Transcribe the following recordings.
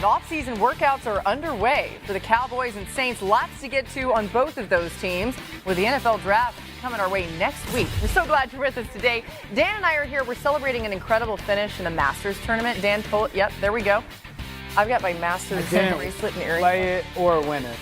Off-season workouts are underway for the Cowboys and Saints. Lots to get to on both of those teams with the NFL draft coming our way next week. We're so glad you're with us today. Dan and I are here. We're celebrating an incredible finish in the Masters tournament. Dan, pull it. Yep, there we go. I've got my Masters bracelet and earrings. Play it or win it.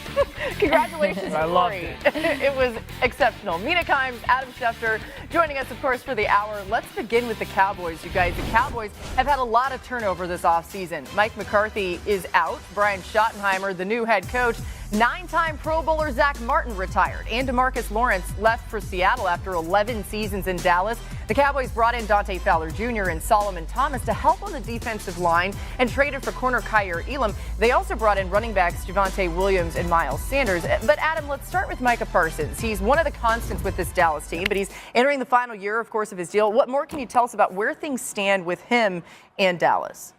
Congratulations, I loved it. It was exceptional. Mina Kimes, Adam Schefter, joining us, of course, for the hour. Let's begin with the Cowboys, you guys. The Cowboys have had a lot of turnover this offseason. Mike McCarthy is out. Brian Schottenheimer, the new head coach. 9-time Pro Bowler Zach Martin retired, and DeMarcus Lawrence left for Seattle after 11 seasons in Dallas. The Cowboys brought in Dante Fowler Jr. and Solomon Thomas to help on the defensive line and traded for corner Kyer Elam. They also brought in running backs Javonte Williams and Miles Sanders. But Adam, let's start with Micah Parsons. He's one of the constants with this Dallas team, but he's entering the final year, of course, of his deal. What more can you tell us about where things stand with him and Dallas?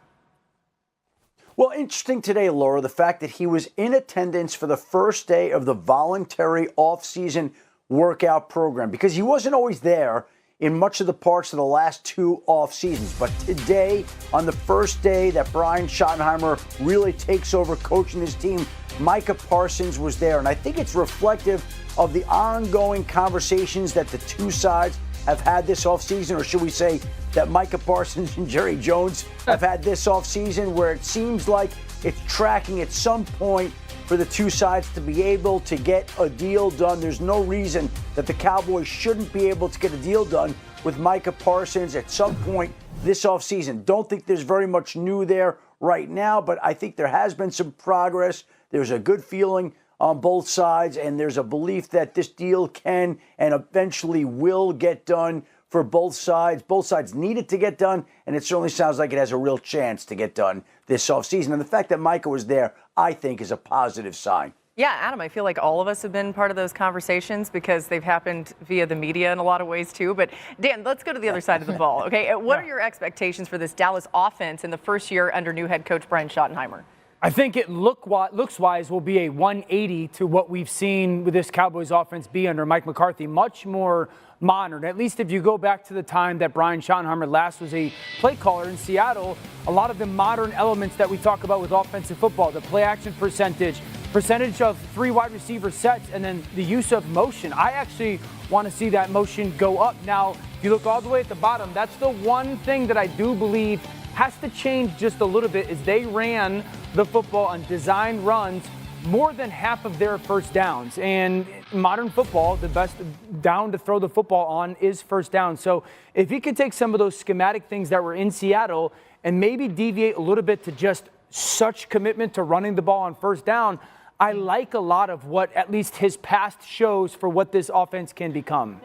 Well, interesting today, Laura, the fact that he was in attendance for the first day of the voluntary off-season workout program, because he wasn't always there in much of the parts of the last two off seasons. But today, on the first day that Brian Schottenheimer really takes over coaching his team, Micah Parsons was there. And I think it's reflective of the ongoing conversations that the two sides have had this offseason, or should we say that Micah Parsons and Jerry Jones have had this offseason, where it seems like it's tracking at some point for the two sides to be able to get a deal done. There's no reason that the Cowboys shouldn't be able to get a deal done with Micah Parsons at some point this offseason. Don't think there's very much new there right now, but I think there has been some progress. There's a good feeling on both sides, and there's a belief that this deal can and eventually will get done for both sides. Both sides need it to get done, and it certainly sounds like it has a real chance to get done this offseason. And the fact that Micah was there, I think, is a positive sign. Yeah, Adam, I feel like all of us have been part of those conversations because they've happened via the media in a lot of ways, too. But, Dan, let's go to the other side of the ball, okay? What are your expectations for this Dallas offense in the first year under new head coach Brian Schottenheimer? I think it looks-wise will be a 180 to what we've seen with this Cowboys offense be under Mike McCarthy. Much more modern. At least if you go back to the time that Brian Schottenheimer last was a play caller in Seattle, a lot of the modern elements that we talk about with offensive football, the play action percentage of 3 wide receiver sets, and then the use of motion. I actually want to see that motion go up. Now, if you look all the way at the bottom, that's the one thing that I do believe has to change just a little bit, is they ran the football on design runs more than half of their first downs. And modern football, the best down to throw the football on is first down. So if he could take some of those schematic things that were in Seattle and maybe deviate a little bit to just such commitment to running the ball on first down, I like a lot of what at least his past shows for what this offense can become.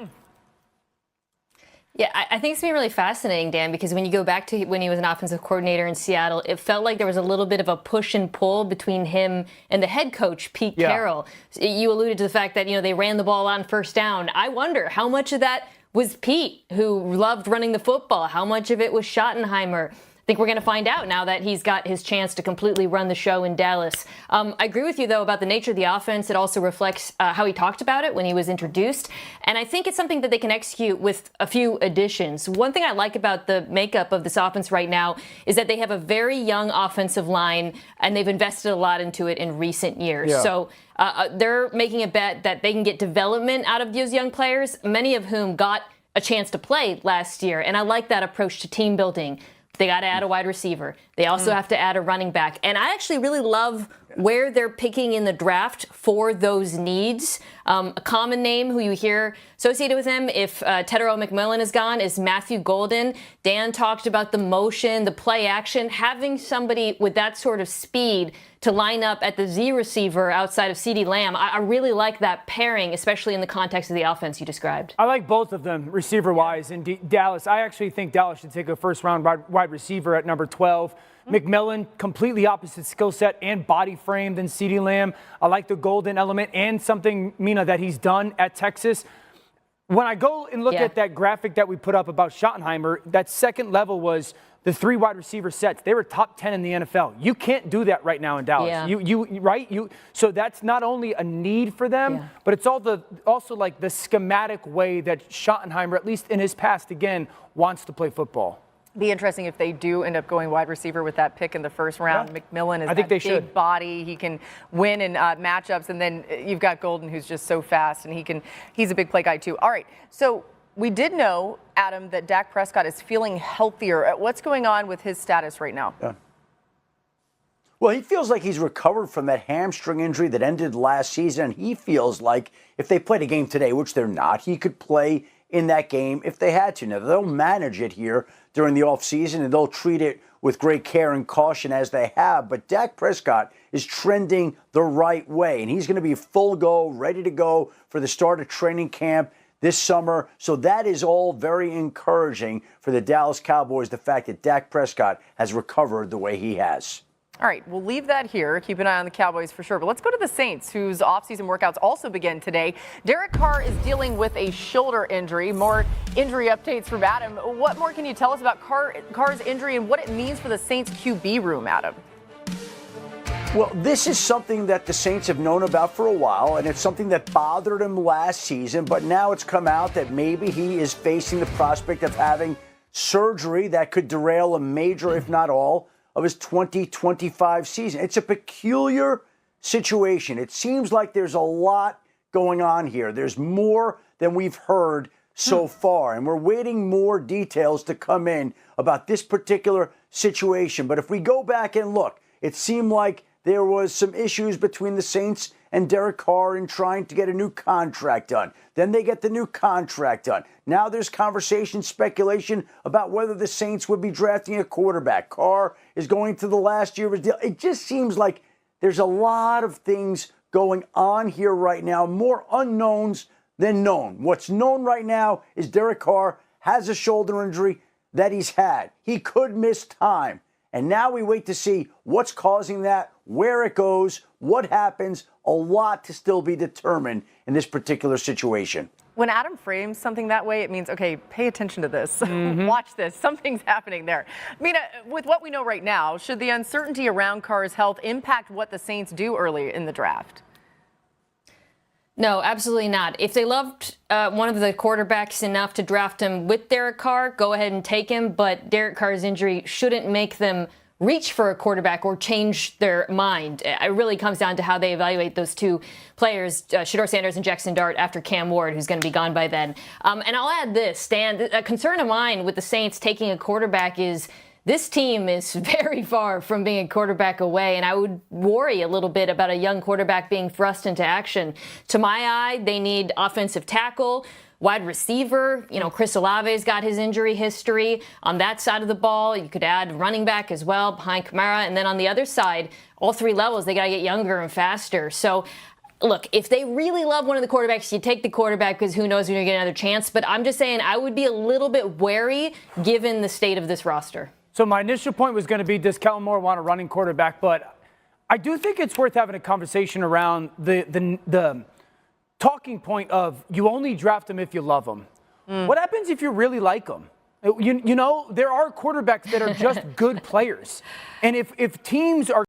Yeah, I think it's been really fascinating, Dan, because when you go back to when he was an offensive coordinator in Seattle, it felt like there was a little bit of a push and pull between him and the head coach, Pete Carroll. You alluded to the fact that, they ran the ball on first down. I wonder how much of that was Pete, who loved running the football. How much of it was Schottenheimer? I think we're going to find out now that he's got his chance to completely run the show in Dallas. I agree with you, though, about the nature of the offense. It also reflects how he talked about it when he was introduced. And I think it's something that they can execute with a few additions. One thing I like about the makeup of this offense right now is that they have a very young offensive line, and they've invested a lot into it in recent years. Yeah. So they're making a bet that they can get development out of those young players, many of whom got a chance to play last year. And I like that approach to team building. They got to add a wide receiver. They also have to add a running back. And I actually really love where they're picking in the draft for those needs. A common name who you hear associated with him, if Tedero McMillan is gone, is Matthew Golden. Dan talked about the motion, the play action. Having somebody with that sort of speed to line up at the Z receiver outside of CeeDee Lamb, I really like that pairing, especially in the context of the offense you described. I like both of them receiver-wise in Dallas. I actually think Dallas should take a first-round wide receiver at number 12. McMillan, completely opposite skill set and body frame than CeeDee Lamb. I like the Golden element and something, Mina, that he's done at Texas. When I go and look at that graphic that we put up about Schottenheimer, that second level was the 3 wide receiver sets. They were top 10 in the NFL. You can't do that right now in Dallas. Yeah. So that's not only a need for them, but it's also like the schematic way that Schottenheimer, at least in his past, again, wants to play football. Be interesting if they do end up going wide receiver with that pick in the first round. Yeah. McMillan is I think that they big should. body. He can win in matchups, and then you've got Golden, who's just so fast, and he's a big play guy too. All right, so we did know, Adam, that Dak Prescott is feeling healthier. What's going on with his status right now? Yeah. Well, he feels like he's recovered from that hamstring injury that ended last season. And he feels like if they played a game today, which they're not, he could play in that game if they had to. Now, they'll manage it here during the offseason, and they'll treat it with great care and caution as they have. But Dak Prescott is trending the right way, and he's going to be full go, ready to go for the start of training camp this summer. So that is all very encouraging for the Dallas Cowboys, the fact that Dak Prescott has recovered the way he has. All right, we'll leave that here. Keep an eye on the Cowboys for sure. But let's go to the Saints, whose offseason workouts also begin today. Derek Carr is dealing with a shoulder injury. More injury updates from Adam. What more can you tell us about Carr's injury and what it means for the Saints QB room, Adam? Well, this is something that the Saints have known about for a while, and it's something that bothered him last season. But now it's come out that maybe he is facing the prospect of having surgery that could derail a major, if not all, of his 2025 season. It's a peculiar situation. It seems like there's a lot going on here. There's more than we've heard so far, and we're waiting more details to come in about this particular situation. But if we go back and look, it seemed like there was some issues between the Saints and Derek Carr in trying to get a new contract done. Then they get the new contract done. Now there's conversation, speculation about whether the Saints would be drafting a quarterback. Carr is going to the last year of his deal. It just seems like there's a lot of things going on here right now, more unknowns than known. What's known right now is Derek Carr has a shoulder injury that he's had. He could miss time. And now we wait to see what's causing that, where it goes, what happens. A lot to still be determined in this particular situation. When Adam frames something that way, it means, okay, pay attention to this. Watch this. Something's happening there. I mean, with what we know right now, should the uncertainty around Carr's health impact what the Saints do early in the draft? No, absolutely not. If they loved one of the quarterbacks enough to draft him with Derek Carr, go ahead and take him. But Derek Carr's injury shouldn't make them reach for a quarterback or change their mind. It really comes down to how they evaluate those two players, Shedeur Sanders and Jackson Dart, after Cam Ward, who's going to be gone by then. And I'll add this, Stan, a concern of mine with the Saints taking a quarterback is this team is very far from being a quarterback away, and I would worry a little bit about a young quarterback being thrust into action. To my eye, they need offensive tackle, wide receiver. You know, Chris Olave's got his injury history on that side of the ball. You could add running back as well behind Kamara. And then on the other side, all three levels, they got to get younger and faster. So, look, if they really love one of the quarterbacks, you take the quarterback because who knows when you're going to get another chance. But I'm just saying I would be a little bit wary given the state of this roster. So my initial point was going to be, does Kellen Moore want a running quarterback? But I do think it's worth having a conversation around the talking point of you only draft them if you love them. What happens if you really like them? You know, there are quarterbacks that are just good players. And if teams are